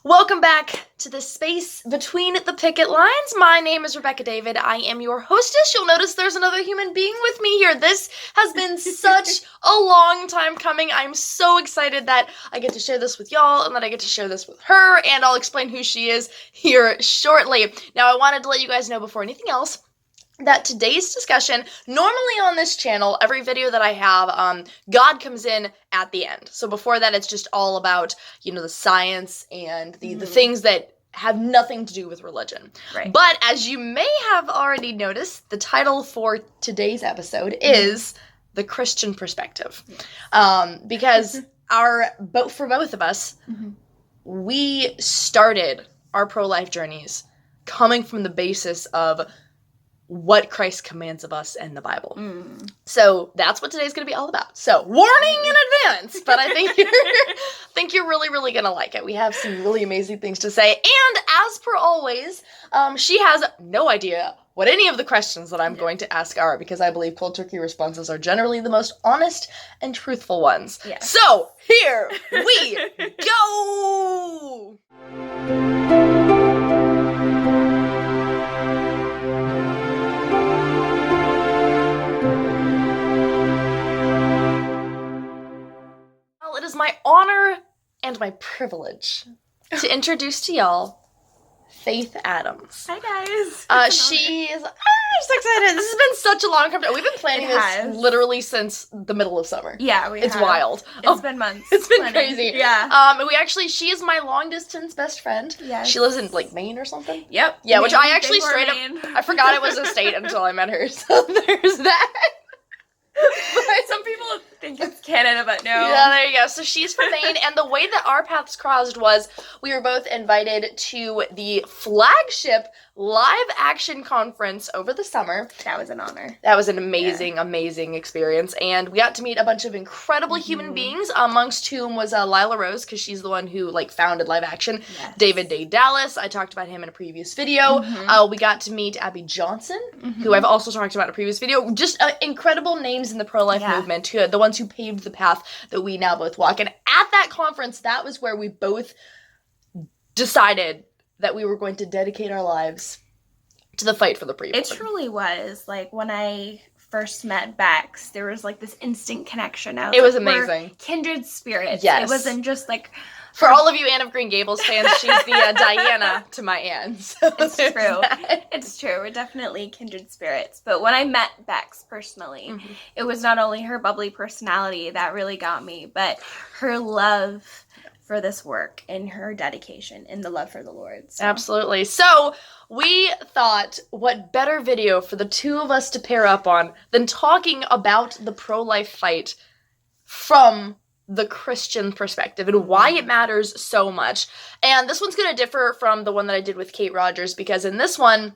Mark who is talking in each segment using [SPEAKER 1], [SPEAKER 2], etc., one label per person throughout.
[SPEAKER 1] Welcome back to the space between the picket lines. My name is Rebecca David. I am your hostess. You'll notice there's another human being with me here. This has been such a long time coming. I'm so excited that I get to share this with y'all and that I get to share this with her, and I'll explain who she is here shortly. Now, I wanted to let you guys know before anything else that today's discussion, normally on this channel, every video that I have, God comes in at the end. So before that, it's just all about, the science and the things that have nothing to do with religion.
[SPEAKER 2] Right.
[SPEAKER 1] But as you may have already noticed, the title for today's episode is The Christian Perspective. Because for both of us, we started our pro-life journeys coming from the basis of what Christ commands of us in the Bible. So that's what today's going to be all about. So warning in advance, but I think you're really, really going to like it. We have some really amazing things to say. And as per always, she has no idea what any of the questions that I'm going to ask are, because I believe cold turkey responses are generally the most honest and truthful ones.
[SPEAKER 2] Yes.
[SPEAKER 1] So here we go! It is my honor and my privilege to introduce to y'all Faith Adams.
[SPEAKER 2] Hi, guys.
[SPEAKER 1] I'm so excited. This has been such a long time. We've been planning this literally since the middle of summer.
[SPEAKER 2] Yeah,
[SPEAKER 1] It's wild.
[SPEAKER 2] It's been months.
[SPEAKER 1] It's been crazy.
[SPEAKER 2] Yeah.
[SPEAKER 1] She is my long distance best friend.
[SPEAKER 2] Yes.
[SPEAKER 1] She lives in Maine or something.
[SPEAKER 2] Yep.
[SPEAKER 1] Yeah,
[SPEAKER 2] Maine,
[SPEAKER 1] which I actually straight
[SPEAKER 2] Maine.
[SPEAKER 1] up, I forgot it was a state until I met her. So there's that.
[SPEAKER 2] Some people think it's Canada, but no.
[SPEAKER 1] Yeah, there you go. So she's from Maine, and the way that our paths crossed was we were both invited to the flagship live action conference over the summer.
[SPEAKER 2] That was an honor.
[SPEAKER 1] That was an amazing experience, and we got to meet a bunch of incredible human beings, amongst whom was Lila Rose, because she's the one who founded live action.
[SPEAKER 2] Yes.
[SPEAKER 1] David Day Dallas, I talked about him in a previous video. We got to meet Abby Johnson, who I've also talked about in a previous video. Just incredible names in the pro-life movement, the ones who paved the path that we now both walk. And at that conference, that was where we both decided that we were going to dedicate our lives to the fight for the preborn.
[SPEAKER 2] It truly was. When I first met Bex, there was this instant connection.
[SPEAKER 1] It was amazing.
[SPEAKER 2] We're kindred spirits.
[SPEAKER 1] Yes.
[SPEAKER 2] It wasn't just
[SPEAKER 1] For all of you Anne of Green Gables fans, she's the Diana to my Anne. So
[SPEAKER 2] it's true. It's true. We're definitely kindred spirits. But when I met Bex personally, it was not only her bubbly personality that really got me, but her love for this work and her dedication and the love for the Lord. So.
[SPEAKER 1] Absolutely. So we thought, what better video for the two of us to pair up on than talking about the pro-life fight from the Christian perspective and why it matters so much. And this one's going to differ from the one that I did with Kate Rogers, because in this one,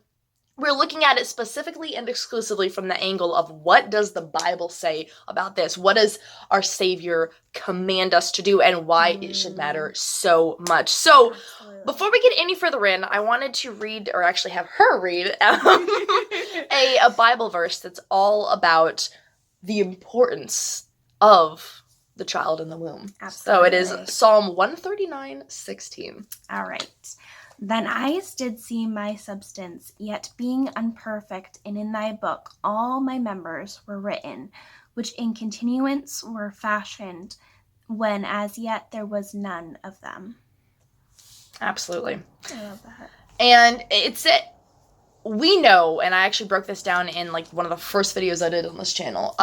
[SPEAKER 1] we're looking at it specifically and exclusively from the angle of what does the Bible say about this? What does our Savior command us to do, and why it should matter so much? So before we get any further in, I wanted to read, or actually have her read, a Bible verse that's all about the importance of the child in the womb.
[SPEAKER 2] Absolutely.
[SPEAKER 1] So it is Psalm 139:16.
[SPEAKER 2] All right. Thine eyes did see my substance, yet being unperfect, and in thy book all my members were written, which in continuance were fashioned, when as yet there was none of them.
[SPEAKER 1] Absolutely.
[SPEAKER 2] I love that.
[SPEAKER 1] And we know, and I actually broke this down in one of the first videos I did on this channel,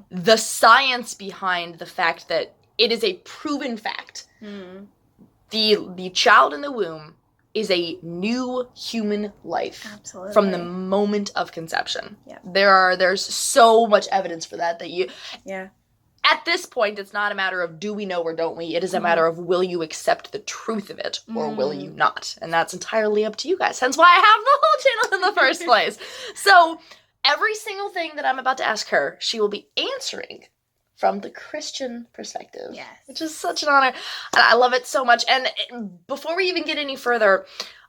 [SPEAKER 1] the science behind the fact that it is a proven fact. The child in the womb is a new human life.
[SPEAKER 2] Absolutely.
[SPEAKER 1] From the moment of conception.
[SPEAKER 2] Yeah.
[SPEAKER 1] There's so much evidence for that you...
[SPEAKER 2] Yeah.
[SPEAKER 1] At this point, it's not a matter of do we know or don't we. It is a matter of will you accept the truth of it or will you not? And that's entirely up to you guys. Hence why I have the whole channel in the first place. So every single thing that I'm about to ask her, she will be answering from the Christian perspective.
[SPEAKER 2] Yes.
[SPEAKER 1] Which is such an honor. And I love it so much. And before we even get any further,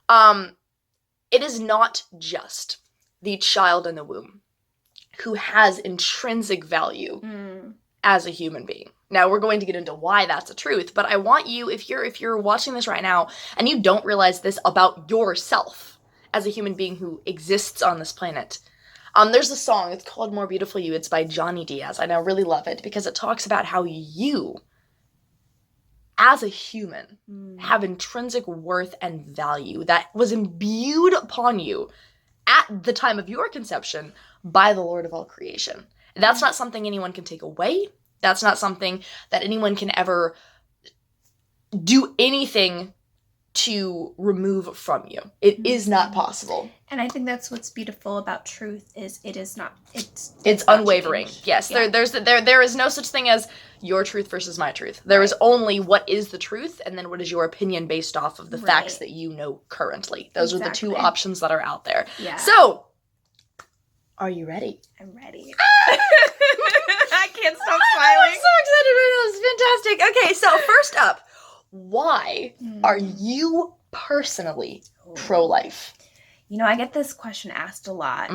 [SPEAKER 1] it is not just the child in the womb who has intrinsic value as a human being. Now we're going to get into why that's a truth, but I want you, if you're watching this right now and you don't realize this about yourself as a human being who exists on this planet, there's a song, it's called More Beautiful You, it's by Johnny Diaz, and I really love it because it talks about how you, as a human, have intrinsic worth and value that was imbued upon you at the time of your conception by the Lord of all creation. That's not something anyone can take away. That's not something that anyone can ever do anything to remove from you. It is not possible.
[SPEAKER 2] And I think that's what's beautiful about truth is it is not, it's
[SPEAKER 1] unwavering.
[SPEAKER 2] Changed.
[SPEAKER 1] Yes, yeah. there is no such thing as your truth versus my truth. There is only what is the truth, and then what is your opinion based off of the facts that you know currently. Those are the two options that are out there.
[SPEAKER 2] Yeah.
[SPEAKER 1] So, are you ready?
[SPEAKER 2] I'm ready. I can't stop smiling.
[SPEAKER 1] I'm so excited right now. It's fantastic. Okay, so first up, why are you personally pro-life?
[SPEAKER 2] You know, I get this question asked a lot.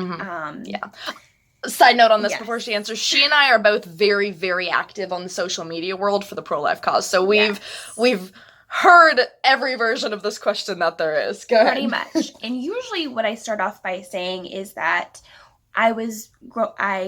[SPEAKER 1] Yeah. Side note on this before she answers, she and I are both very, very active on the social media world for the pro-life cause. So we've heard every version of this question that there is. Go ahead.
[SPEAKER 2] Pretty much. And usually what I start off by saying is that I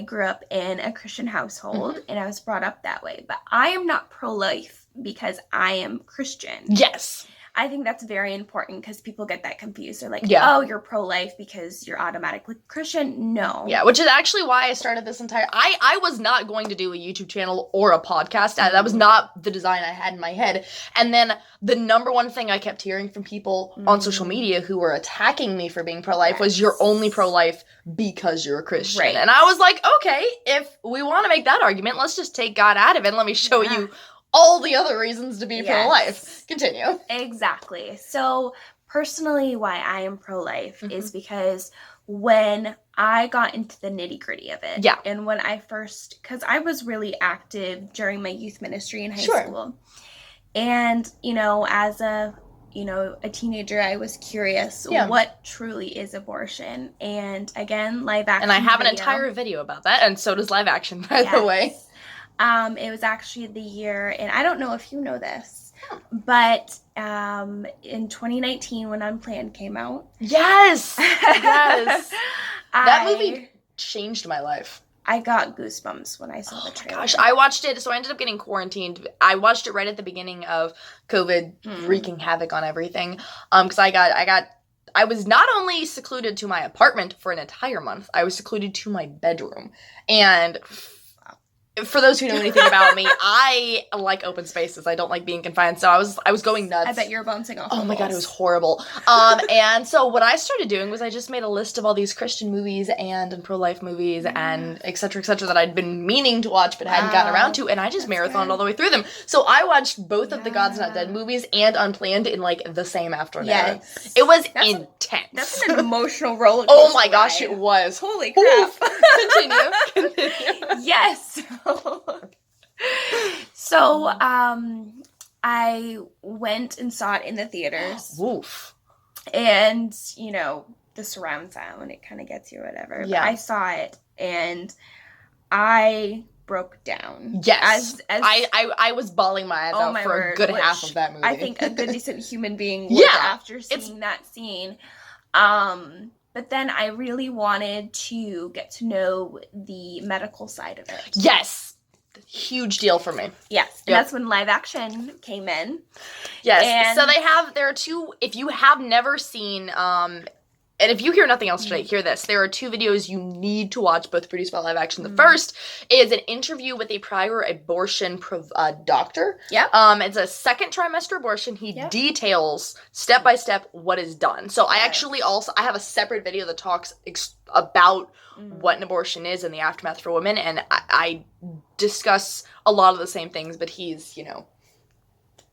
[SPEAKER 2] grew up in a Christian household and I was brought up that way. But I am not pro-life because I am Christian.
[SPEAKER 1] Yes.
[SPEAKER 2] I think that's very important because people get that confused. They're like, oh, you're pro-life because you're automatically Christian. No.
[SPEAKER 1] Yeah, which is actually why I started this entire... I was not going to do a YouTube channel or a podcast. That was not the design I had in my head. And then the number one thing I kept hearing from people on social media who were attacking me for being pro-life was you're only pro-life because you're a Christian.
[SPEAKER 2] Right.
[SPEAKER 1] And I was like, okay, if we want to make that argument, let's just take God out of it and let me show you all the other reasons to be pro-life. Continue.
[SPEAKER 2] Exactly. So personally, why I am pro-life is because when I got into the nitty-gritty of it, and when I first, because I was really active during my youth ministry in high school, and, you know, as a teenager, I was curious what truly is abortion. And again, live action.
[SPEAKER 1] And I have an entire video about that, and so does live action, by the way.
[SPEAKER 2] It was actually the year, and I don't know if you know this, but in 2019 when Unplanned came out.
[SPEAKER 1] Yes! Yes! That movie changed my life.
[SPEAKER 2] I got goosebumps when I saw the trailer.
[SPEAKER 1] Oh my gosh, I watched it, so I ended up getting quarantined. I watched it right at the beginning of COVID wreaking havoc on everything, because I was not only secluded to my apartment for an entire month, I was secluded to my bedroom, and... For those who know anything about me, I like open spaces. I don't like being confined. So I was going nuts.
[SPEAKER 2] I bet you're bouncing off.
[SPEAKER 1] Oh my God, it was horrible. And so what I started doing was I just made a list of all these Christian movies and pro-life movies and et cetera, that I'd been meaning to watch but hadn't gotten around to, and I just marathoned all the way through them. So I watched both of the God's Not Dead movies and Unplanned in like the same afternoon. Yes. It was intense.
[SPEAKER 2] That's an emotional roller coaster.
[SPEAKER 1] Oh my gosh, it was.
[SPEAKER 2] Holy crap.
[SPEAKER 1] Continue.
[SPEAKER 2] Yes. So, I went and saw it in the theaters.
[SPEAKER 1] Woof.
[SPEAKER 2] And, you know, the surround sound, it kind of gets you or whatever. Yeah. But I saw it, and I broke down.
[SPEAKER 1] Yes. I was bawling my eyes out for a good half of that movie.
[SPEAKER 2] I think a good, decent human being would after seeing that scene. But then I really wanted to get to know the medical side of it.
[SPEAKER 1] Yes. Huge deal for me.
[SPEAKER 2] Yes. And that's when live action came in.
[SPEAKER 1] Yes. And so there are two, if you have never seen, and if you hear nothing else today, hear this. There are two videos you need to watch, both produced by live action. The first is an interview with a prior abortion doctor. Yep. It's a second trimester abortion. He details step by step what is done. So I actually I have a separate video that talks about what an abortion is and the aftermath for women, and I discuss a lot of the same things, but he's,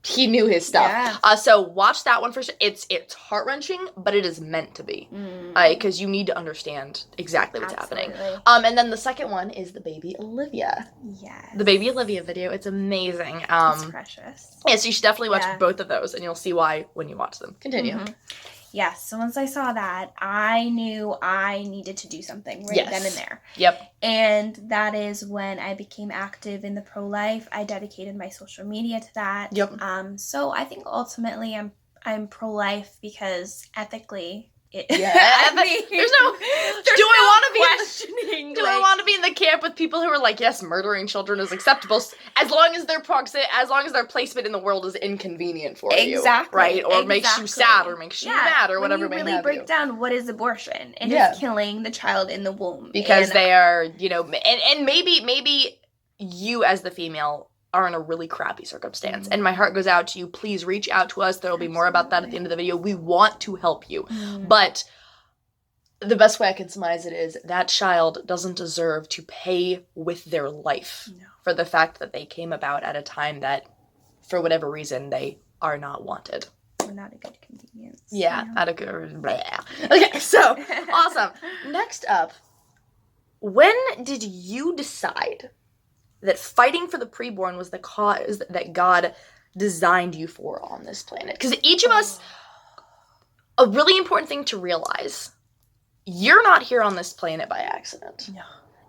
[SPEAKER 1] he knew his stuff. Yeah. So watch that one first. It's heart-wrenching, but it is meant to be. Because you need to understand exactly what's happening. And then the second one is the baby Olivia.
[SPEAKER 2] Yes.
[SPEAKER 1] The baby Olivia video. It's amazing.
[SPEAKER 2] It's precious.
[SPEAKER 1] Yeah, so you should definitely watch both of those, and you'll see why when you watch them. Continue.
[SPEAKER 2] Yes. So once I saw that, I knew I needed to do something right then and there.
[SPEAKER 1] Yep.
[SPEAKER 2] And that is when I became active in the pro-life. I dedicated my social media to that.
[SPEAKER 1] Yep.
[SPEAKER 2] So I think ultimately I'm pro-life because ethically there's
[SPEAKER 1] Do I want to be in the camp with people who are like, yes, murdering children is acceptable as long as their placement in the world is inconvenient for you, right? Or makes you sad, or makes you mad, or whatever may have you.
[SPEAKER 2] When you really break down what is abortion, it is killing the child in the womb
[SPEAKER 1] because they are, and maybe you as the female are in a really crappy circumstance. And my heart goes out to you. Please reach out to us. There will be more about that at the end of the video. We want to help you. But the best way I can surmise it is that child doesn't deserve to pay with their life for the fact that they came about at a time that, for whatever reason, they are not wanted.
[SPEAKER 2] Or not a good convenience.
[SPEAKER 1] Yeah. Okay, so, awesome. Next up, when did you decide that fighting for the preborn was the cause that God designed you for on this planet? Because each of us, a really important thing to realize, you're not here on this planet by accident.
[SPEAKER 2] No.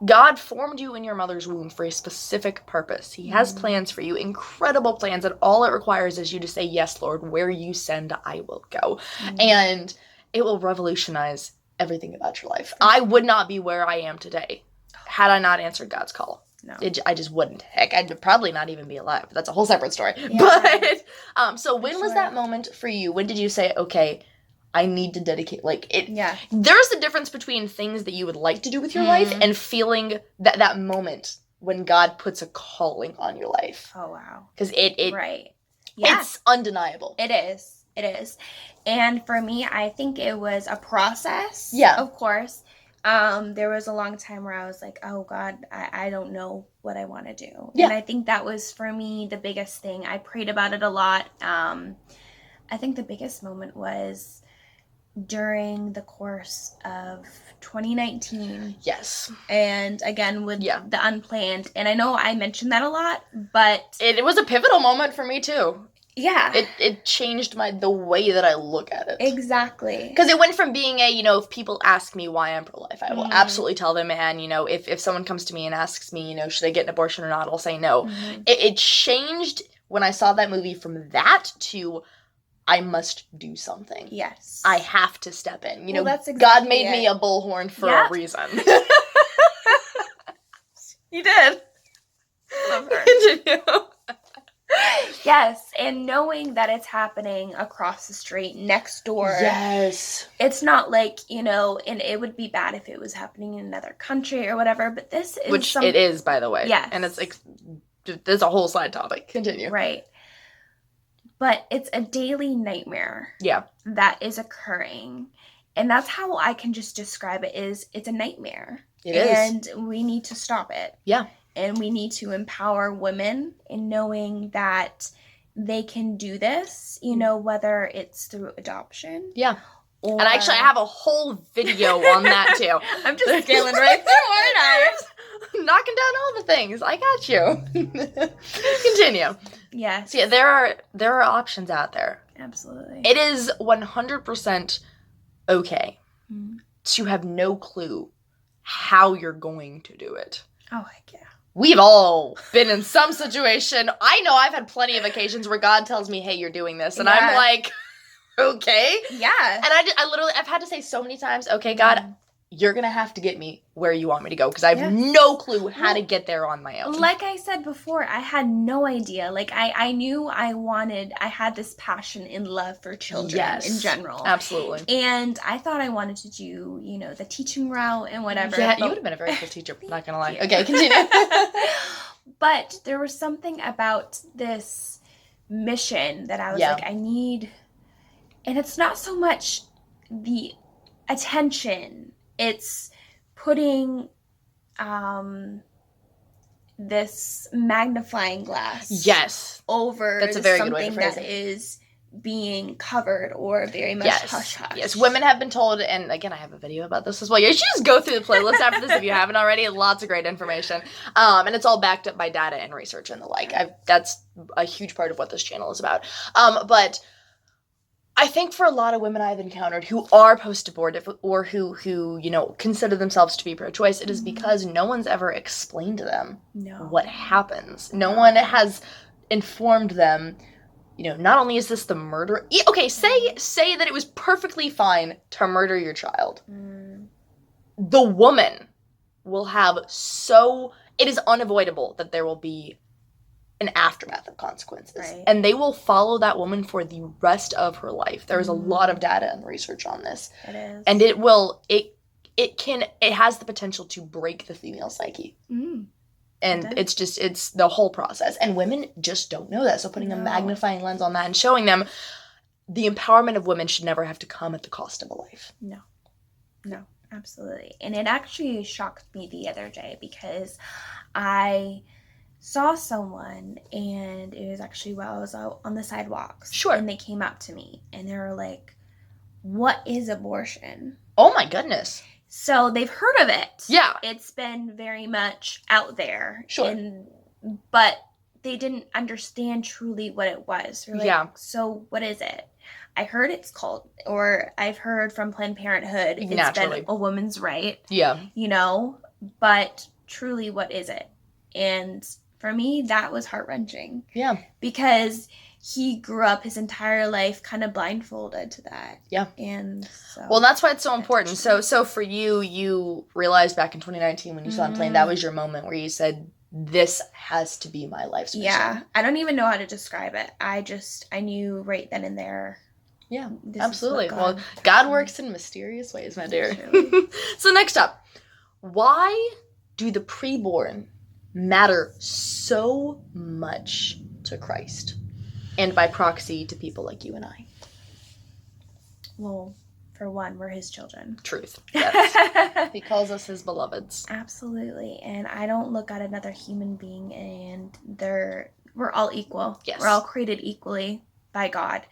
[SPEAKER 1] God formed you in your mother's womb for a specific purpose. He has plans for you, incredible plans, and all it requires is you to say, yes, Lord, where you send, I will go. And it will revolutionize everything about your life. I would not be where I am today had I not answered God's call. No. I just wouldn't. Heck, I'd probably not even be alive. That's a whole separate story. Yeah. But, so when was that moment for you? When did you say, okay, I need to dedicate, there's a difference between things that you would like to do with your life and feeling that moment when God puts a calling on your life.
[SPEAKER 2] Oh, wow.
[SPEAKER 1] Because it's undeniable.
[SPEAKER 2] It is. And for me, I think it was a process.
[SPEAKER 1] Yeah.
[SPEAKER 2] Of course. There was a long time where I was like, oh God, I don't know what I want to do. Yeah. And I think that was, for me, the biggest thing. I prayed about it a lot. I think the biggest moment was during the course of 2019.
[SPEAKER 1] Yes.
[SPEAKER 2] And again, with the unplanned. And I know I mentioned that a lot, but
[SPEAKER 1] it was a pivotal moment for me too.
[SPEAKER 2] Yeah.
[SPEAKER 1] It changed the way that I look at it.
[SPEAKER 2] Exactly.
[SPEAKER 1] Because it went from being if people ask me why I'm pro-life, I will absolutely tell them. And, if someone comes to me and asks me, should I get an abortion or not, I'll say no. It changed when I saw that movie from that to I must do something.
[SPEAKER 2] Yes.
[SPEAKER 1] I have to step in.
[SPEAKER 2] That's exactly
[SPEAKER 1] God made me a bullhorn for a reason. He did.
[SPEAKER 2] Love her.
[SPEAKER 1] Continue.
[SPEAKER 2] Yes, and knowing that it's happening across the street, next door.
[SPEAKER 1] Yes.
[SPEAKER 2] It's not like, and it would be bad if it was happening in another country or whatever, but this is
[SPEAKER 1] Which it is, by the way.
[SPEAKER 2] Yes.
[SPEAKER 1] And it's there's a whole side topic. Continue.
[SPEAKER 2] Right. But it's a daily nightmare.
[SPEAKER 1] Yeah.
[SPEAKER 2] That is occurring. And that's how I can just describe it, is it's a nightmare.
[SPEAKER 1] It is.
[SPEAKER 2] And we need to stop it.
[SPEAKER 1] Yeah.
[SPEAKER 2] And we need to empower women in knowing that they can do this, whether it's through adoption.
[SPEAKER 1] Yeah. And actually, I have a whole video on that, too.
[SPEAKER 2] I'm just scaling right through it.
[SPEAKER 1] Knocking down all the things. I got you. Continue.
[SPEAKER 2] Yes.
[SPEAKER 1] So, there are options out there.
[SPEAKER 2] Absolutely.
[SPEAKER 1] It is 100% okay to have no clue how you're going to do it.
[SPEAKER 2] Oh, heck yeah.
[SPEAKER 1] We've all been in some situation. I know I've had plenty of occasions where God tells me, hey, you're doing this. And I'm like, okay.
[SPEAKER 2] Yeah.
[SPEAKER 1] And I've had to say so many times, okay, God, you're going to have to get me where you want me to go. Because I have no clue how to get there on my own.
[SPEAKER 2] Like I said before, I had no idea. Like, I knew I had this passion and love for children in general.
[SPEAKER 1] Absolutely.
[SPEAKER 2] And I thought I wanted to do, the teaching route and whatever.
[SPEAKER 1] Yeah, you would have been a very good teacher, not going to lie. Okay, continue.
[SPEAKER 2] But there was something about this mission that I was like, I need, and it's not so much the attention, it's putting this magnifying glass over
[SPEAKER 1] that's a very
[SPEAKER 2] something
[SPEAKER 1] good way to phrase
[SPEAKER 2] that
[SPEAKER 1] it.
[SPEAKER 2] Is being covered or very much hush-hush.
[SPEAKER 1] Yes, women have been told, and again, I have a video about this as well. You should just go through the playlist after this if you haven't already. Lots of great information. And it's all backed up by data and research and the like. That's a huge part of what this channel is about. But I I think for a lot of women I've encountered who are post-abortive or who consider themselves to be pro-choice, it is because no one's ever explained to them what happens. No one has informed them, not only is this the murder. Okay, say that it was perfectly fine to murder your child. The woman will have it is unavoidable that there will be an aftermath of consequences. Right. And they will follow that woman for the rest of her life. There is a lot of data and research on this.
[SPEAKER 2] It is.
[SPEAKER 1] And it has the potential to break the female psyche. And it's the whole process. And women just don't know that. So putting a magnifying lens on that and showing them the empowerment of women should never have to come at the cost of a life.
[SPEAKER 2] No, absolutely. And it actually shocked me the other day because I saw someone, and it was actually while I was out on the sidewalks.
[SPEAKER 1] Sure.
[SPEAKER 2] And they came up to me, and they were like, "What is abortion?"
[SPEAKER 1] Oh my goodness.
[SPEAKER 2] So they've heard of it.
[SPEAKER 1] Yeah.
[SPEAKER 2] It's been very much out there.
[SPEAKER 1] Sure.
[SPEAKER 2] But they didn't understand truly what it was. They're like, so what is it? I heard it's called, or I've heard from Planned Parenthood, it's been a woman's right.
[SPEAKER 1] Yeah.
[SPEAKER 2] But truly, what is it? And for me, that was heart-wrenching.
[SPEAKER 1] Yeah.
[SPEAKER 2] Because he grew up his entire life kind of blindfolded to that.
[SPEAKER 1] Yeah.
[SPEAKER 2] And so...
[SPEAKER 1] Well, that's why it's so important. So for you realized back in 2019 when you saw him playing, that was your moment where you said, this has to be my life's mission.
[SPEAKER 2] Yeah. I don't even know how to describe it. I knew right then and there.
[SPEAKER 1] Yeah, absolutely. Well, God works in mysterious ways, my dear. So next up, why do the preborn matter so much to Christ, and by proxy to people like you and I?
[SPEAKER 2] Well, for one, we're his children.
[SPEAKER 1] Truth. Yes. He calls us his beloveds.
[SPEAKER 2] Absolutely. And I don't look at another human being and we're all equal.
[SPEAKER 1] Yes.
[SPEAKER 2] We're all created equally by God.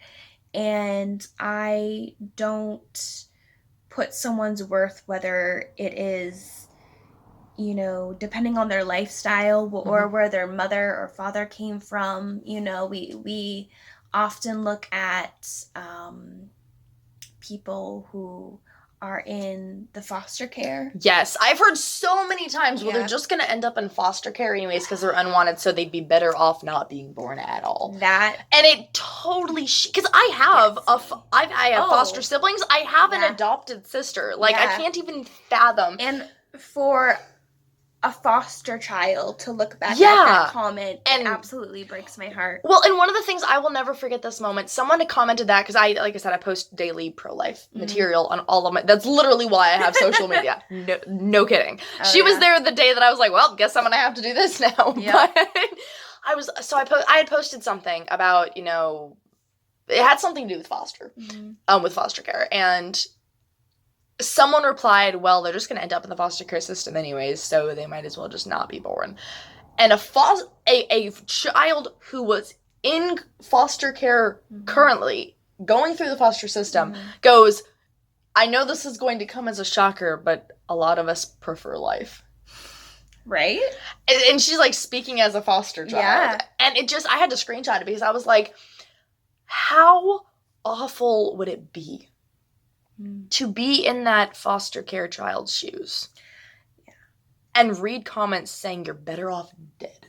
[SPEAKER 2] And I don't put someone's worth, whether it is, depending on their lifestyle or where their mother or father came from. We often look at people who are in the foster care.
[SPEAKER 1] Yes, I've heard so many times, well, they're just going to end up in foster care anyways because they're unwanted, so they'd be better off not being born at all. And it totally, because I have I have foster siblings. I have an adopted sister. I can't even fathom.
[SPEAKER 2] And for a foster child to look back at that comment, it absolutely breaks my heart.
[SPEAKER 1] Well, and one of the things, I will never forget this moment, someone had commented that, because like I said, I post daily pro-life material on all of my, that's literally why I have social media. No kidding. She was there the day that I was like, well, guess I'm going to have to do this now. But I had posted something about, it had something to do with with foster care, and someone replied, well, they're just going to end up in the foster care system anyways, so they might as well just not be born. And a child who was in foster care currently, going through the foster system, goes, I know this is going to come as a shocker, but a lot of us prefer life.
[SPEAKER 2] Right?
[SPEAKER 1] And she's speaking as a foster child. Yeah. And I had to screenshot it because I was like, how awful would it be to be in that foster care child's shoes and read comments saying you're better off dead?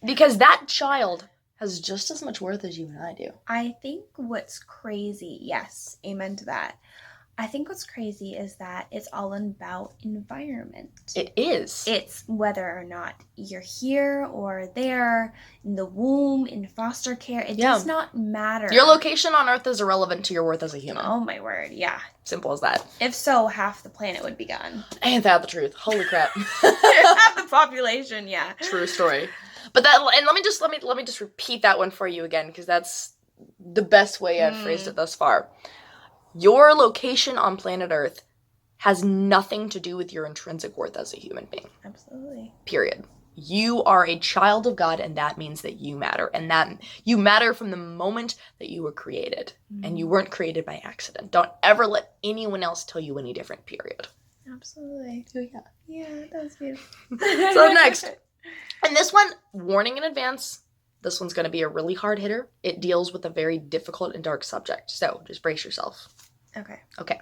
[SPEAKER 1] Because that child has just as much worth as you and I do.
[SPEAKER 2] I think what's crazy, yes, amen to that. I think what's crazy is that it's all about environment.
[SPEAKER 1] It is.
[SPEAKER 2] It's whether or not you're here or there, in the womb, in foster care. It does not matter.
[SPEAKER 1] Your location on Earth is irrelevant to your worth as a human.
[SPEAKER 2] Oh my word, yeah.
[SPEAKER 1] Simple as that.
[SPEAKER 2] If so, half the planet would be gone.
[SPEAKER 1] Ain't that the truth? Holy crap.
[SPEAKER 2] Half the population, yeah.
[SPEAKER 1] True story. But let me just repeat that one for you again, because that's the best way I've phrased it thus far. Your location on planet Earth has nothing to do with your intrinsic worth as a human being.
[SPEAKER 2] Absolutely.
[SPEAKER 1] Period. You are a child of God, and that means that you matter. And that you matter from the moment that you were created. And you weren't created by accident. Don't ever let anyone else tell you any different, period.
[SPEAKER 2] Absolutely.
[SPEAKER 1] Oh, yeah.
[SPEAKER 2] Yeah, that was beautiful.
[SPEAKER 1] So next. And this one, warning in advance, This one's going to be a really hard hitter. It deals with a very difficult and dark subject. So just brace yourself.
[SPEAKER 2] Okay.
[SPEAKER 1] Okay.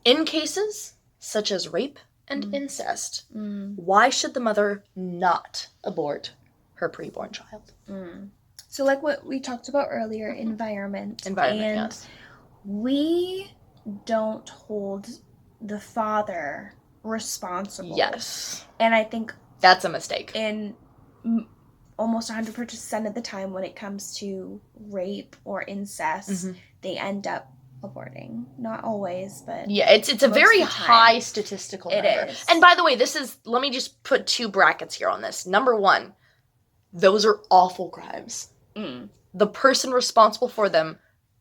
[SPEAKER 1] In cases such as rape and incest, why should the mother not abort her preborn child?
[SPEAKER 2] So like what we talked about earlier, environment. And
[SPEAKER 1] yes.
[SPEAKER 2] We don't hold the father responsible.
[SPEAKER 1] Yes.
[SPEAKER 2] And I think
[SPEAKER 1] that's a mistake.
[SPEAKER 2] In almost 100% of the time when it comes to rape or incest, they end up aborting. Not always, but
[SPEAKER 1] yeah, it's a very high statistical number.
[SPEAKER 2] It is.
[SPEAKER 1] And by the way, let me just put 2 brackets here on this. Number 1, those are awful crimes. The person responsible for them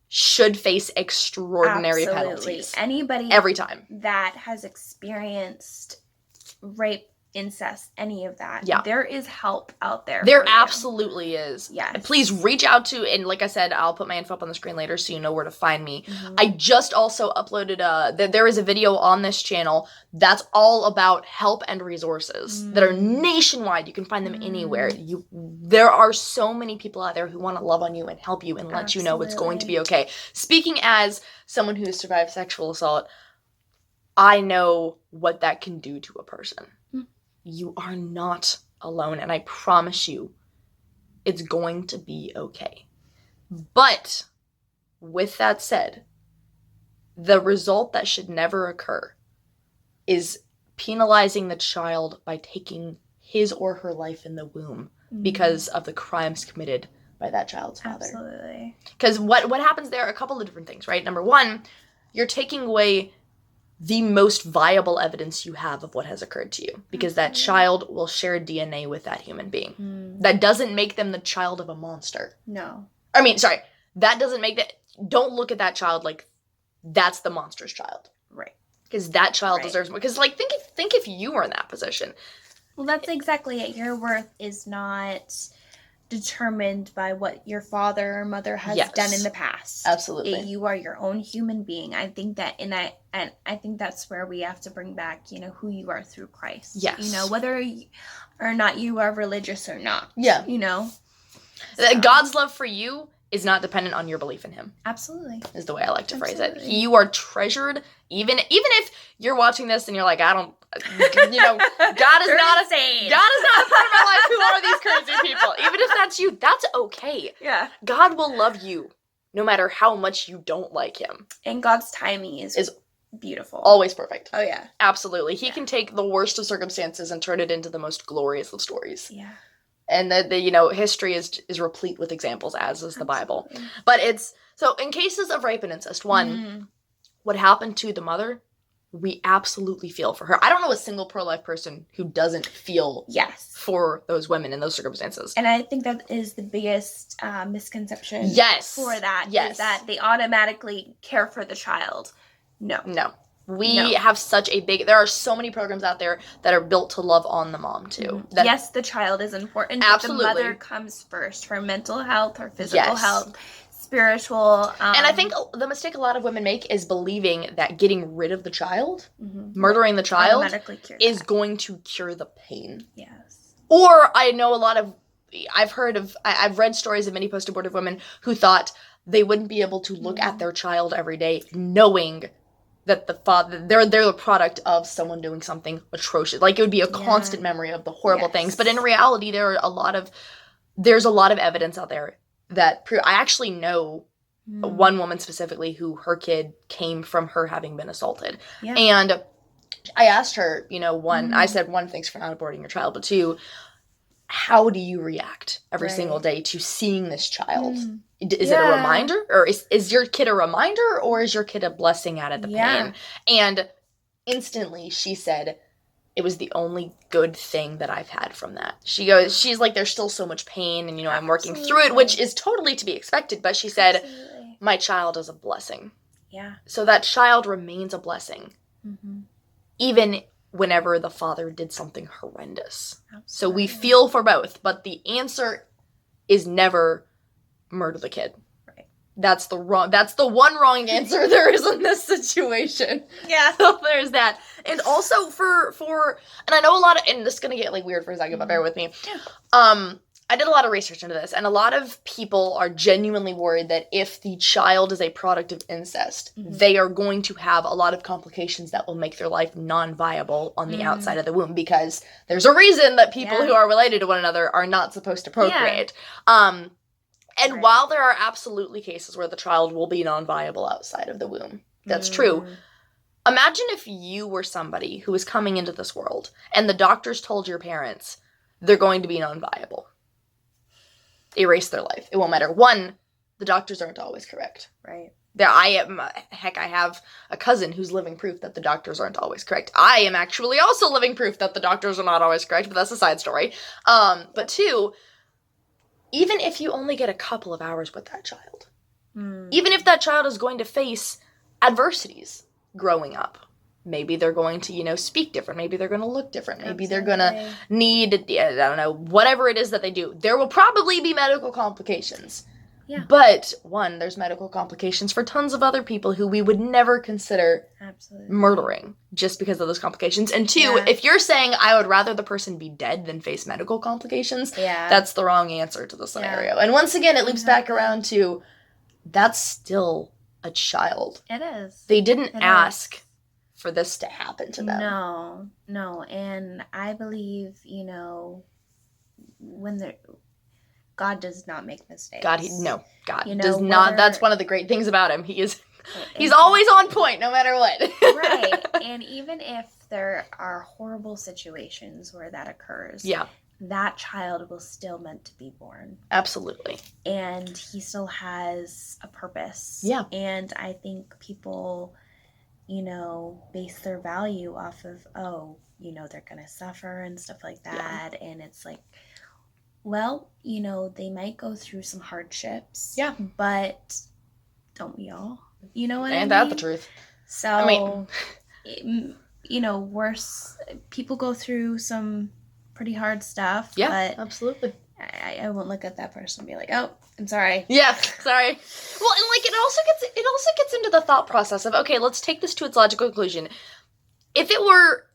[SPEAKER 1] should face extraordinary penalties.
[SPEAKER 2] Anybody
[SPEAKER 1] every time
[SPEAKER 2] that has experienced rape, incest, any of that, there is help out there.
[SPEAKER 1] There absolutely is.
[SPEAKER 2] Yes.
[SPEAKER 1] Please reach out to, and like I said, I'll put my info up on the screen later so you know where to find me. I just also uploaded there is a video on this channel that's all about help and resources that are nationwide. You can find them anywhere. There are so many people out there who want to love on you and help you and let you know it's going to be okay. Speaking as someone who has survived sexual assault, I know what that can do to a person. You are not alone, and I promise you, it's going to be okay. But, with that said, the result that should never occur is penalizing the child by taking his or her life in the womb because of the crimes committed by that child's father.
[SPEAKER 2] Absolutely.
[SPEAKER 1] Because what happens there are a couple of different things, right? Number 1, you're taking away the most viable evidence you have of what has occurred to you. Because that child will share DNA with that human being. That doesn't make them the child of a monster.
[SPEAKER 2] No.
[SPEAKER 1] I mean, sorry. That doesn't make that... Don't look at that child like that's the monster's child.
[SPEAKER 2] Right.
[SPEAKER 1] Because that child deserves more. Because, like, think if you were in that position.
[SPEAKER 2] Well, that's exactly it. Your worth is not determined by what your father or mother has done in the past.
[SPEAKER 1] Absolutely.
[SPEAKER 2] You are your own human being. I think that, and I think that's where we have to bring back, who you are through Christ.
[SPEAKER 1] Yes.
[SPEAKER 2] Whether or not you are religious or not.
[SPEAKER 1] Yeah.
[SPEAKER 2] So.
[SPEAKER 1] God's love for you is not dependent on your belief in him.
[SPEAKER 2] Absolutely.
[SPEAKER 1] Is the way I like to phrase it. You are treasured, even if you're watching this and you're like, I don't, God is not
[SPEAKER 2] insane.
[SPEAKER 1] God is not a part of my life. Who are these crazy people? Even if that's you, that's okay.
[SPEAKER 2] Yeah.
[SPEAKER 1] God will love you no matter how much you don't like him.
[SPEAKER 2] And God's timing is beautiful.
[SPEAKER 1] Always perfect.
[SPEAKER 2] Oh, yeah.
[SPEAKER 1] Absolutely. He can take the worst of circumstances and turn it into the most glorious of stories.
[SPEAKER 2] Yeah.
[SPEAKER 1] And history is replete with examples, as is the Bible. But so in cases of rape and incest, what happened to the mother, we absolutely feel for her. I don't know a single pro-life person who doesn't feel for those women in those circumstances.
[SPEAKER 2] And I think that is the biggest misconception for that.
[SPEAKER 1] Yes.
[SPEAKER 2] Is that they automatically care for the child. No.
[SPEAKER 1] We have such a there are so many programs out there that are built to love on the mom, too.
[SPEAKER 2] Yes, the child is important,
[SPEAKER 1] absolutely.
[SPEAKER 2] But the mother comes first. Her mental health, her physical health, spiritual.
[SPEAKER 1] And I think the mistake a lot of women make is believing that getting rid of the child, murdering the child, is going to cure the pain.
[SPEAKER 2] Yes.
[SPEAKER 1] Or I know I've read stories of many post-abortive women who thought they wouldn't be able to look at their child every day knowing that the father, they're the product of someone doing something atrocious. Like, it would be a constant memory of the horrible things. But in reality, there's a lot of evidence out there that I actually know one woman specifically who her kid came from her having been assaulted. Yeah. And I asked her, I said, 1, thanks for not aborting your child, but 2, how do you react every single day to seeing this child? Is it a reminder? Or is your kid a reminder, or is your kid a blessing out of the pain? And instantly she said, it was the only good thing that I've had from that. She's like, there's still so much pain, and I'm working through it, which is totally to be expected, but she said, my child is a blessing. Yeah. So that child remains a blessing. Even whenever the father did something horrendous. Absolutely. So we feel for both, but the answer is never murder the kid. Right. That's the one wrong answer there is in this situation. Yeah. So there's that. And also for and I know a lot of, and this is gonna get like weird for a second, but bear with me. Yeah. I did a lot of research into this, and a lot of people are genuinely worried that if the child is a product of incest, they are going to have a lot of complications that will make their life non-viable on the outside of the womb, because there's a reason that people who are related to one another are not supposed to procreate. And while there are absolutely cases where the child will be non-viable outside of the womb, that's true. Imagine if you were somebody who was coming into this world and the doctors told your parents they're going to be non-viable. Erase their life. It won't matter. One, the doctors aren't always correct.
[SPEAKER 2] Right.
[SPEAKER 1] I have a cousin who's living proof that the doctors aren't always correct. I am actually also living proof that the doctors are not always correct, but that's a side story. But two, even if you only get a couple of hours with that child, even if that child is going to face adversities growing up, maybe they're going to, speak different. Maybe they're going to look different. Maybe they're going to need, I don't know, whatever it is that they do. There will probably be medical complications. Yeah. But, one, there's medical complications for tons of other people who we would never consider murdering just because of those complications. And two, if you're saying I would rather the person be dead than face medical complications, that's the wrong answer to the scenario. And once again, it loops back around to that's still a child.
[SPEAKER 2] It is.
[SPEAKER 1] They didn't ask for this to happen to them.
[SPEAKER 2] No. And I believe, when God does not make mistakes. God
[SPEAKER 1] does not. That's one of the great things about him. He's always on point, no matter what.
[SPEAKER 2] Right. And even if there are horrible situations where that occurs, that child will still meant to be born.
[SPEAKER 1] Absolutely.
[SPEAKER 2] And he still has a purpose.
[SPEAKER 1] Yeah.
[SPEAKER 2] And I think people, base their value off of, they're going to suffer and stuff like that. Yeah. And it's like, well, they might go through some hardships. Yeah. But don't we all? You know what I mean?
[SPEAKER 1] Ain't that the truth?
[SPEAKER 2] So, worse, people go through some pretty hard stuff.
[SPEAKER 1] Yeah,
[SPEAKER 2] but
[SPEAKER 1] absolutely.
[SPEAKER 2] I won't look at that person and be like, oh, I'm sorry.
[SPEAKER 1] Yeah, sorry. Well, and it also gets into the thought process of, okay, let's take this to its logical conclusion. If it were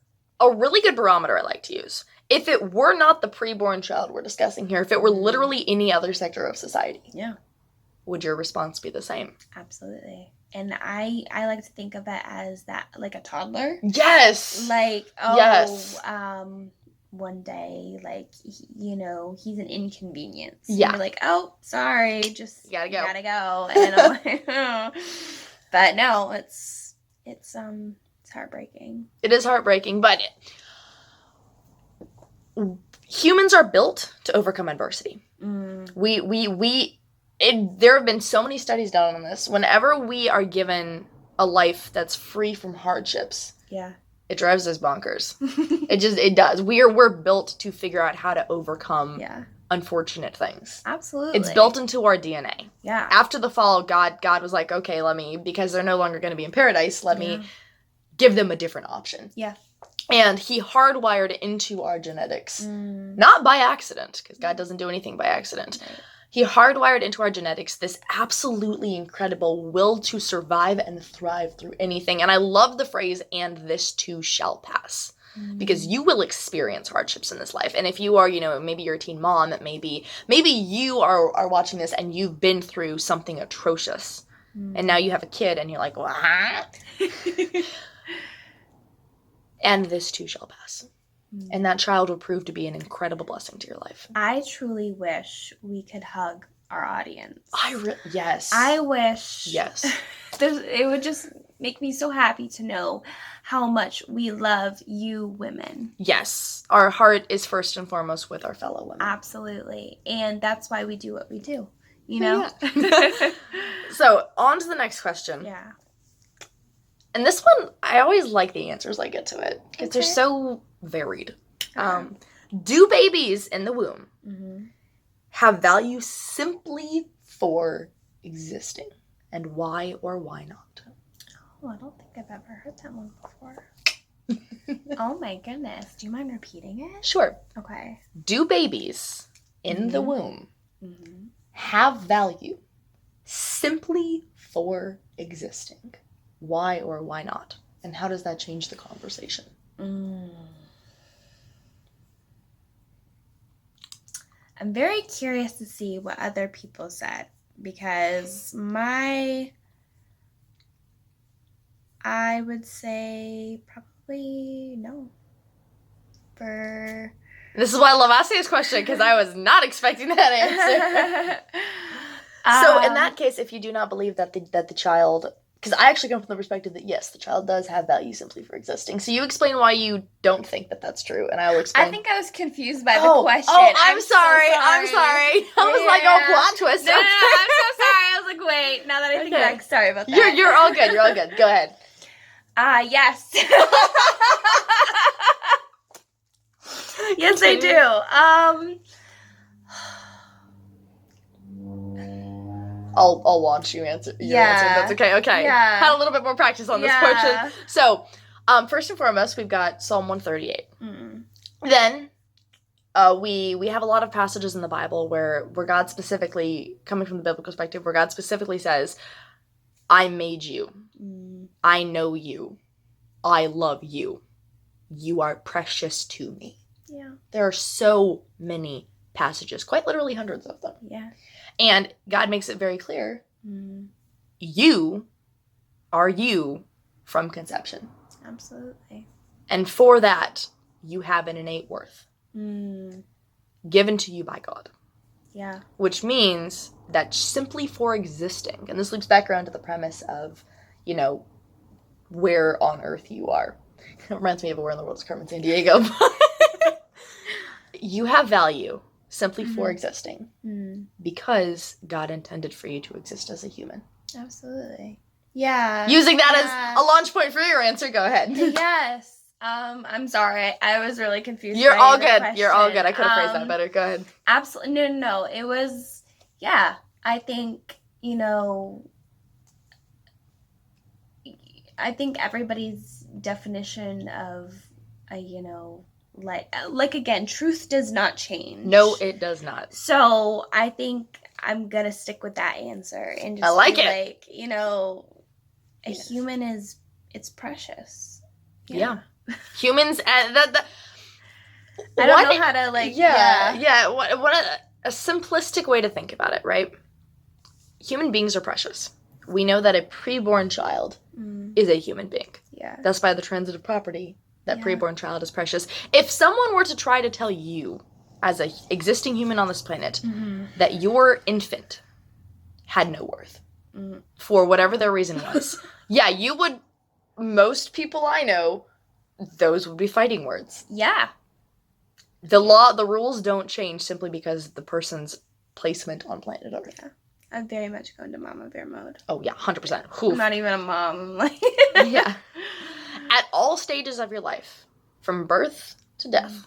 [SPEAKER 1] a really good barometer I like to use, if it were not the preborn child we're discussing here, if it were literally any other sector of society, would your response be the same?
[SPEAKER 2] Absolutely. And I like to think of it as that, like a toddler.
[SPEAKER 1] Yes.
[SPEAKER 2] One day, he's an inconvenience.
[SPEAKER 1] Yeah.
[SPEAKER 2] And you're like, oh, sorry, just
[SPEAKER 1] you gotta go.
[SPEAKER 2] And I'm like, oh. But no, it's heartbreaking.
[SPEAKER 1] It is heartbreaking, but humans are built to overcome adversity. There have been so many studies done on this. Whenever we are given a life that's free from hardships, it drives us bonkers. It does. We're built to figure out how to overcome unfortunate things.
[SPEAKER 2] Absolutely.
[SPEAKER 1] It's built into our DNA.
[SPEAKER 2] Yeah.
[SPEAKER 1] After the fall, God was like, okay, because they're no longer going to be in paradise, let me give them a different option.
[SPEAKER 2] Yeah.
[SPEAKER 1] And he hardwired into our genetics, not by accident, because God doesn't do anything by accident. Right. He hardwired into our genetics this absolutely incredible will to survive and thrive through anything. And I love the phrase, and this too shall pass. Because you will experience hardships in this life. And if you are, maybe you're a teen mom, maybe you are watching this and you've been through something atrocious. And now you have a kid and you're like, what? And this too shall pass. And that child will prove to be an incredible blessing to your life.
[SPEAKER 2] I truly wish we could hug our audience.
[SPEAKER 1] Yes.
[SPEAKER 2] I wish.
[SPEAKER 1] Yes.
[SPEAKER 2] It would just make me so happy to know how much we love you women.
[SPEAKER 1] Yes. Our heart is first and foremost with our fellow women.
[SPEAKER 2] Absolutely. And that's why we do what we do. Yeah.
[SPEAKER 1] So, on to the next question.
[SPEAKER 2] Yeah.
[SPEAKER 1] And this one, I always like the answers I get to it. Because they're so varied. Do babies in the womb have value simply for existing? And why or why not?
[SPEAKER 2] Oh, I don't think I've ever heard that one before. Oh my goodness. Do you mind repeating it?
[SPEAKER 1] Sure.
[SPEAKER 2] Okay.
[SPEAKER 1] Do babies in the womb have value simply for existing? Why or why not? And how does that change the conversation?
[SPEAKER 2] I'm very curious to see what other people said, because I would say probably no.
[SPEAKER 1] This is why I love asking this question, because I was not expecting that answer. So in that case, if you do not believe that the child, because I actually come from the perspective that yes, the child does have value simply for existing. So you explain why you don't think that that's true, and I will explain.
[SPEAKER 2] I think I was confused by the question.
[SPEAKER 1] Oh, I'm sorry.
[SPEAKER 2] So
[SPEAKER 1] I'm sorry. I was like, oh, plot twist.
[SPEAKER 2] No, I'm so sorry. I was like, wait. Now that I think back, sorry about that.
[SPEAKER 1] You're all good. You're all good. Go ahead.
[SPEAKER 2] Yes. Yes, I do.
[SPEAKER 1] I'll watch you answer your answer. That's okay. Okay.
[SPEAKER 2] Yeah.
[SPEAKER 1] Had a little bit more practice on this portion. So, first and foremost, we've got Psalm 138. Then, we have a lot of passages in the Bible where God specifically, coming from the biblical perspective, where God specifically says, "I made you. I know you. I love you. You are precious to me."
[SPEAKER 2] Yeah.
[SPEAKER 1] There are so many passages, quite literally hundreds of them.
[SPEAKER 2] Yeah.
[SPEAKER 1] And God makes it very clear, you are you from conception.
[SPEAKER 2] Absolutely.
[SPEAKER 1] And for that, you have an innate worth given to you by God.
[SPEAKER 2] Yeah.
[SPEAKER 1] Which means that simply for existing, and this loops back around to the premise of, where on earth you are. It reminds me of Where in the World is Carmen Sandiego. You have value simply for existing because God intended for you to exist as a human.
[SPEAKER 2] Absolutely. Yeah.
[SPEAKER 1] Using that as a launch point for your answer, go ahead.
[SPEAKER 2] Yes. I'm sorry. I was really confused.
[SPEAKER 1] You're all good.
[SPEAKER 2] Question.
[SPEAKER 1] You're all good. I could have phrased that better. Go ahead.
[SPEAKER 2] Absolutely. No. It was, I think, everybody's definition of like again, truth does not change.
[SPEAKER 1] No, it does not.
[SPEAKER 2] So I think I'm gonna stick with that answer and just
[SPEAKER 1] I like
[SPEAKER 2] be
[SPEAKER 1] it.
[SPEAKER 2] A human it's precious.
[SPEAKER 1] Yeah. Humans that
[SPEAKER 2] I don't know how to
[SPEAKER 1] what a simplistic way to think about it, right? Human beings are precious. We know that a preborn child is a human being.
[SPEAKER 2] Yeah.
[SPEAKER 1] Thus, by the transitive property, that preborn child is precious. If someone were to try to tell you, as an existing human on this planet, that your infant had no worth, for whatever their reason was, you would, most people I know, those would be fighting words.
[SPEAKER 2] Yeah.
[SPEAKER 1] The rules don't change simply because of the person's placement on planet Earth.
[SPEAKER 2] Yeah. I've very much gone to mama bear mode.
[SPEAKER 1] Oh, yeah, 100%.
[SPEAKER 2] I'm not even a mom.
[SPEAKER 1] Yeah. At all stages of your life, from birth to death,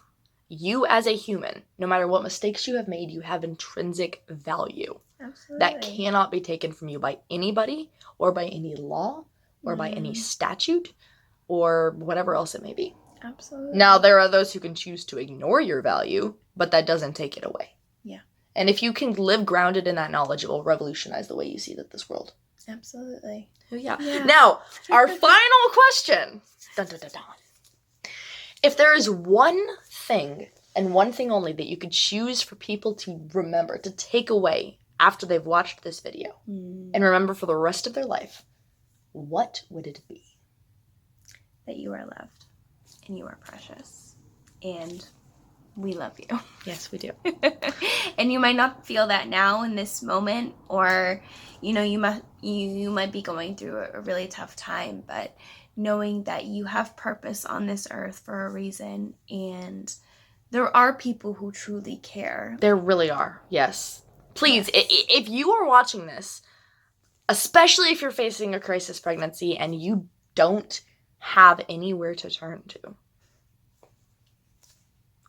[SPEAKER 1] you as a human, no matter what mistakes you have made, you have intrinsic value.
[SPEAKER 2] Absolutely.
[SPEAKER 1] That cannot be taken from you by anybody or by any law or by any statute or whatever else it may be.
[SPEAKER 2] Absolutely.
[SPEAKER 1] Now, there are those who can choose to ignore your value, but that doesn't take it away.
[SPEAKER 2] Yeah.
[SPEAKER 1] And if you can live grounded in that knowledge, it will revolutionize the way you see this world.
[SPEAKER 2] Absolutely.
[SPEAKER 1] Oh, yeah. Now, our final question. Dun, dun, dun, dun. If there is one thing, and one thing only, that you could choose for people to remember, to take away after they've watched this video, and remember for the rest of their life, what would it be?
[SPEAKER 2] That you are loved, and you are precious, and we love you.
[SPEAKER 1] Yes, we do.
[SPEAKER 2] And you might not feel that now in this moment, or you might be going through a really tough time, but knowing that you have purpose on this earth for a reason, and there are people who truly care.
[SPEAKER 1] There really are. Yes. Please, if you are watching this, especially if you're facing a crisis pregnancy and you don't have anywhere to turn to,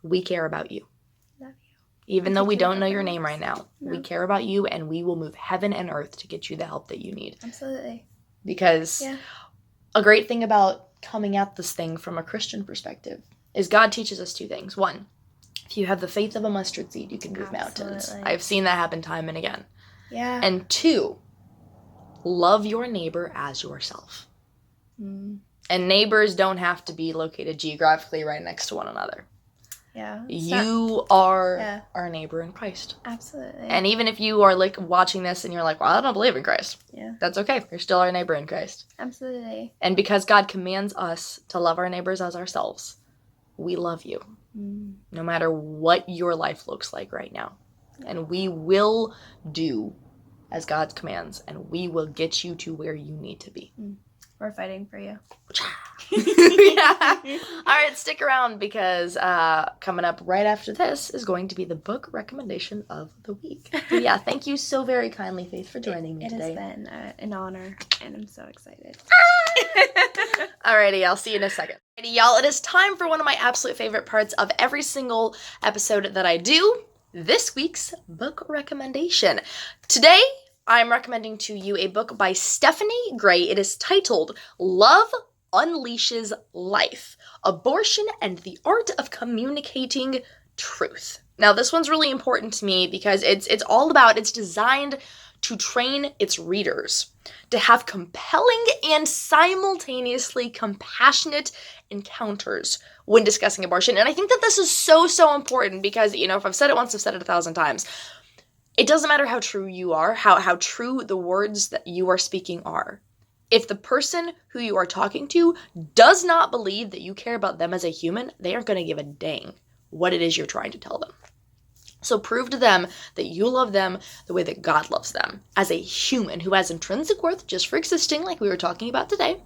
[SPEAKER 1] we care about you.
[SPEAKER 2] Love you.
[SPEAKER 1] Even though we don't know your name right now, we care about you, and we will move heaven and earth to get you the help that you need.
[SPEAKER 2] Absolutely.
[SPEAKER 1] Because a great thing about coming at this thing from a Christian perspective is God teaches us two things. One, if you have the faith of a mustard seed, you can move mountains. I've seen that happen time and again.
[SPEAKER 2] Yeah.
[SPEAKER 1] And two, love your neighbor as yourself. And neighbors don't have to be located geographically right next to one another.
[SPEAKER 2] Yeah.
[SPEAKER 1] You are our neighbor in Christ.
[SPEAKER 2] Absolutely.
[SPEAKER 1] And even if you are like watching this and you're like, well, I don't believe in Christ.
[SPEAKER 2] Yeah.
[SPEAKER 1] That's okay. You're still our neighbor in Christ.
[SPEAKER 2] Absolutely.
[SPEAKER 1] And because God commands us to love our neighbors as ourselves, we love you. No matter what your life looks like right now. And we will do as God commands, and we will get you to where you need to be.
[SPEAKER 2] We're fighting for you.
[SPEAKER 1] Yeah. All right, stick around because coming up right after this is going to be the book recommendation of the week. But yeah, thank you so very kindly, Faith, for joining me today.
[SPEAKER 2] It has been an honor, and I'm so excited.
[SPEAKER 1] Alrighty, I'll see you in a second. Alrighty, y'all, it is time for one of my absolute favorite parts of every single episode that I do, this week's book recommendation. Today, I'm recommending to you a book by Stephanie Gray. It is titled Love Unleashes Life, Abortion and the Art of Communicating Truth. Now, this one's really important to me because it's designed to train its readers to have compelling and simultaneously compassionate encounters when discussing abortion. And I think that this is so, so important because, if I've said it once, I've said it 1,000 times. It doesn't matter how true you are, how true the words that you are speaking are. If the person who you are talking to does not believe that you care about them as a human, they aren't going to give a dang what it is you're trying to tell them. So prove to them that you love them the way that God loves them, as a human who has intrinsic worth just for existing, like we were talking about today.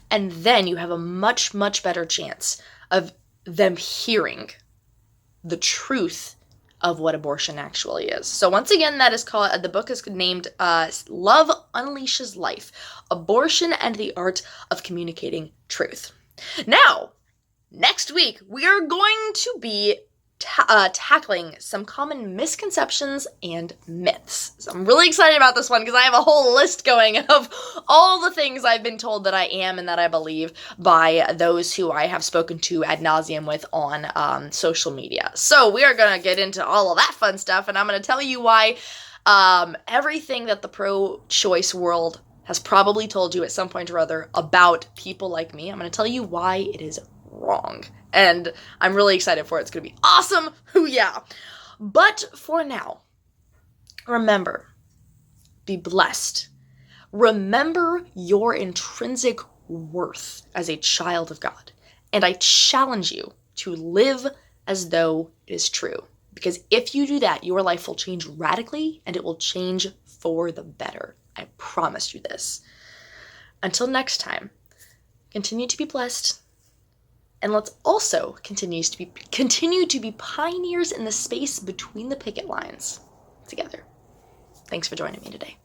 [SPEAKER 1] And then you have a much, much better chance of them hearing the truth of what abortion actually is. So once again, the book is named Love Unleashes Life, Abortion and the Art of Communicating Truth. Now, next week, we are going to be tackling some common misconceptions and myths. So I'm really excited about this one because I have a whole list going of all the things I've been told that I am and that I believe by those who I have spoken to ad nauseum with on social media. So we are going to get into all of that fun stuff, and I'm going to tell you why everything that the pro-choice world has probably told you at some point or other about people like me, I'm going to tell you why it is wrong. And I'm really excited for it. It's going to be awesome. Hoo yeah. But for now, remember, be blessed. Remember your intrinsic worth as a child of God. And I challenge you to live as though it is true. Because if you do that, your life will change radically and it will change for the better. I promise you this. Until next time, continue to be blessed. And let's also continue to be pioneers in the space between the picket lines together. Thanks for joining me today.